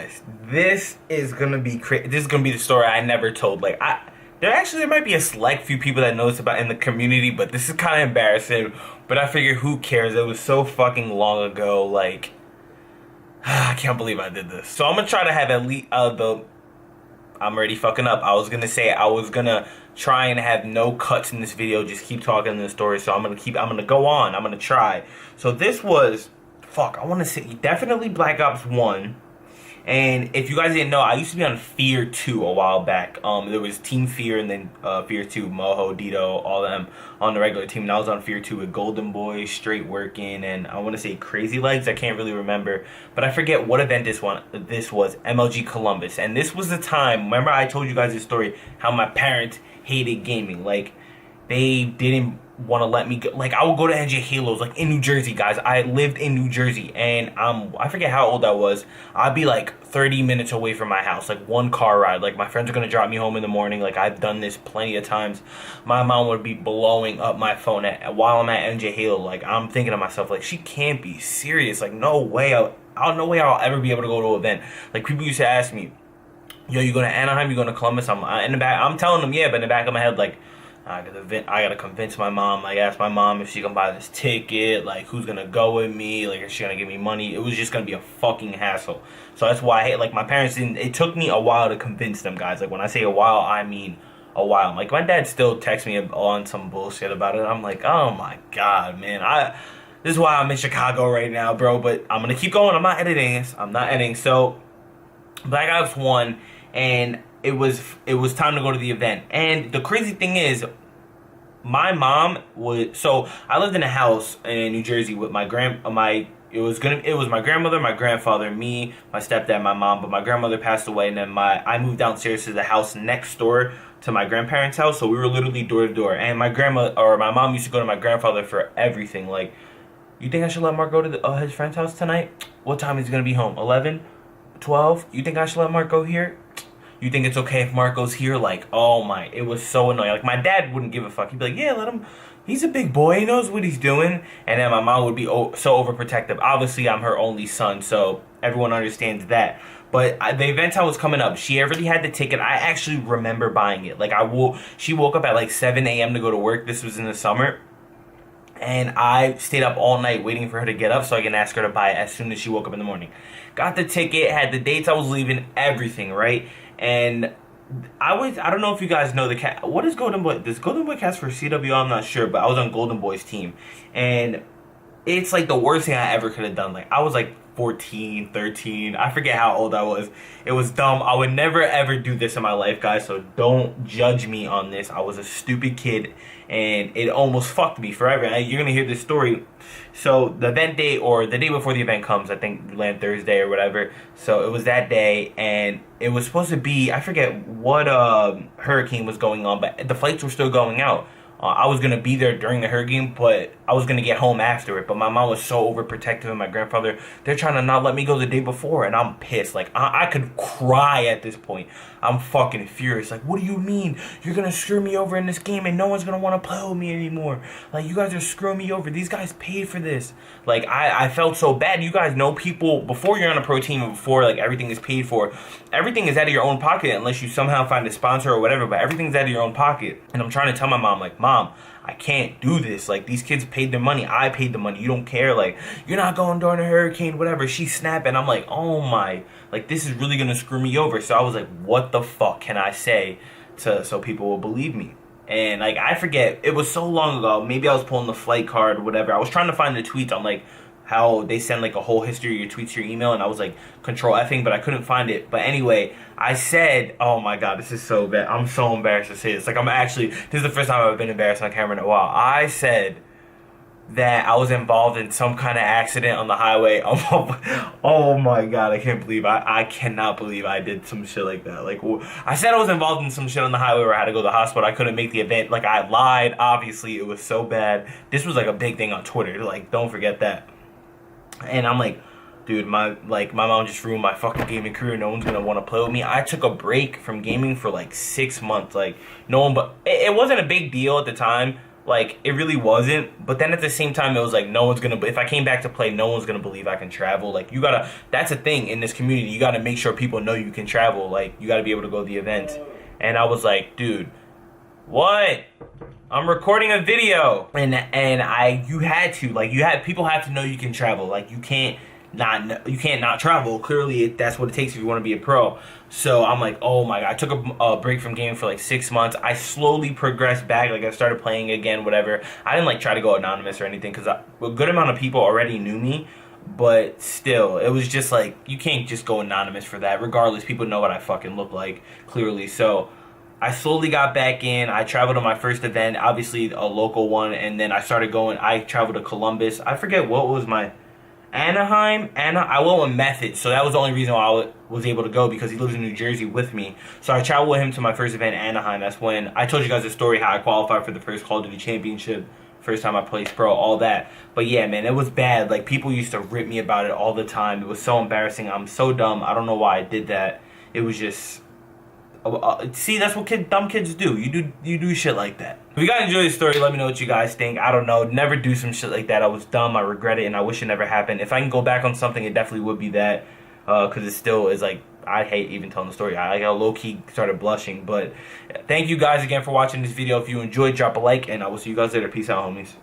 guys, this is gonna be this is gonna be the story I never told. Like, there might be a select few people that know this about in the community, but this is kind of embarrassing. But I figure, who cares? It was so fucking long ago. Like, I can't believe I did this. So I'm gonna try to have at least I'm already fucking up. I was gonna try and have no cuts in this video. Just keep talking the story. So I'm gonna go on. I'm gonna try. So this was, I want to say definitely Black Ops 1. And if you guys didn't know, I used to be on Fear 2 a while back. There was Team Fear and then Fear 2, Moho, Dito, all of them on the regular team. And I was on Fear 2 with Golden Boy, Straight Working, and I want to say Crazy Legs. I can't really remember. But I forget what event this was, MLG Columbus. And this was the time, remember I told you guys this story, how my parents hated gaming. Like, they didn't want to let me go. Like, I would go to NJ Halos, like, in New Jersey, guys. I lived in New Jersey, and I forget how old I was. I'd be like 30 minutes away from my house, like one car ride. Like, my friends are gonna drop me home in the morning. Like, I've done this plenty of times. My mom would be blowing up my phone while I'm at NJ Halo. Like, I'm thinking to myself, like, she can't be serious. Like, no way no way I'll ever be able to go to an event. Like, people used to ask me, yo, you going to Anaheim, you going to Columbus? I'm telling them, yeah, but in the back of my head, like, I gotta convince my mom. Like, ask my mom if she can buy this ticket. Like, who's gonna go with me? Like, is she gonna give me money? It was just gonna be a fucking hassle. So that's why I hate. Like, my parents didn't. It took me a while to convince them, guys. Like, when I say a while, I mean a while. Like, my dad still texts me on some bullshit about it. I'm like, oh my god, man. This is why I'm in Chicago right now, bro. But I'm gonna keep going. I'm not editing this. I'm not editing. So, Black Ops 1, and it was time to go to the event. And the crazy thing is, my mom would. So I lived in a house in New Jersey with it was my grandmother, my grandfather, me, my stepdad, my mom. But my grandmother passed away, and then I moved downstairs to the house next door to my grandparents' house. So we were literally door to door. And my mom used to go to my grandfather for everything. Like, you think I should let Mark go to his friend's house tonight? What time is he gonna be home? 11, 12? You think I should let Mark go here? You think it's okay if Mark goes here? Like, oh my, it was so annoying. Like, my dad wouldn't give a fuck. He'd be like, yeah, let him. He's a big boy. He knows what he's doing. And then my mom would be so overprotective. Obviously, I'm her only son, so everyone understands that. But the event I was coming up, she already had the ticket. I actually remember buying it. Like, she woke up at like 7 a.m. to go to work. This was in the summer. And I stayed up all night waiting for her to get up so I can ask her to buy it as soon as she woke up in the morning. Got the ticket, had the dates I was leaving, everything, right? And I don't know if you guys know what is Golden Boy? Does Golden Boy cast for CW? I'm not sure, but I was on Golden Boy's team. And it's like the worst thing I ever could have done. Like, I was like 14, 13. I forget how old I was. It was dumb. I would never ever do this in my life, guys, so don't judge me on this. I was a stupid kid, and it almost fucked me forever. You're going to hear this story. So the event day, or the day before the event comes, I think land Thursday or whatever. So it was that day, and it was supposed to be, I forget what hurricane was going on, but the flights were still going out. I was going to be there during the hurricane, but I was going to get home after it. But my mom was so overprotective, and my grandfather, they're trying to not let me go the day before, and I'm pissed. Like, I could cry at this point. I'm fucking furious. Like, what do you mean? You're going to screw me over in this game, and no one's going to want to play with me anymore. Like, you guys are screwing me over. These guys paid for this. Like, I felt so bad. You guys know people, before you're on a pro team and before, like, everything is paid for, everything is out of your own pocket unless you somehow find a sponsor or whatever, but everything's out of your own pocket. And I'm trying to tell my mom, like, Mom, I can't do this. Like, these kids paid their money. I paid the money. You don't care. Like, you're not going during a hurricane, whatever. She's snapping. I'm like, oh my. Like, this is really going to screw me over. So I was like, what the fuck can I say so people will believe me? And, like, I forget. It was so long ago. Maybe I was pulling the flight card or whatever. I was trying to find the tweets on, like, how they send, like, a whole history of your tweets to your email, and I was like, control Fing, but I couldn't find it. But anyway, I said, oh my god, this is so bad. I'm so embarrassed to say this. Like, this is the first time I've been embarrassed on camera in a while. I said that I was involved in some kind of accident on the highway. Oh my god, I cannot believe I did some shit like that. Like, I said I was involved in some shit on the highway where I had to go to the hospital. I couldn't make the event. Like, I lied. Obviously, it was so bad. This was like a big thing on Twitter. Like, don't forget that. And I'm like, dude, my mom just ruined my fucking gaming career. No one's gonna want to play with me. I took a break from gaming for like 6 months. Like, no one, but it wasn't a big deal at the time. Like, it really wasn't. But then at the same time, it was like, no one's gonna, if I came back to play, no one's gonna believe I can travel. Like, you gotta, that's a thing in this community. You gotta make sure people know you can travel. Like, you gotta be able to go to the events. And I was like, dude, what? I'm recording a video. And you had to, like, people have to know you can travel. Like, you can't not travel. Clearly, that's what it takes if you want to be a pro. So I'm like, oh my god. I took a break from gaming for like 6 months. I slowly progressed back. Like, I started playing again, whatever. I didn't like try to go anonymous or anything because a good amount of people already knew me. But still, it was just like, you can't just go anonymous for that. Regardless, people know what I fucking look like, clearly. So I slowly got back in. I traveled to my first event, obviously a local one, and then I traveled to Columbus. I forget what was my Anaheim. I went with Method, so that was the only reason why I was able to go, because he lives in New Jersey with me. So I traveled with him to my first event in Anaheim. That's when I told you guys the story how I qualified for the first Call of Duty Championship, first time I placed pro, all that. But yeah, man, it was bad. Like, people used to rip me about it all the time. It was so embarrassing. I'm so dumb. I don't know why I did that. It was just... see, that's what dumb kids do. You do shit like that. If you guys enjoyed the story, let me know what you guys think. I don't know. Never do some shit like that. I was dumb. I regret it, and I wish it never happened. If I can go back on something, it definitely would be that. Because it still is like, I hate even telling the story. I low-key started blushing. But thank you guys again for watching this video. If you enjoyed, drop a like, and I will see you guys later. Peace out, homies.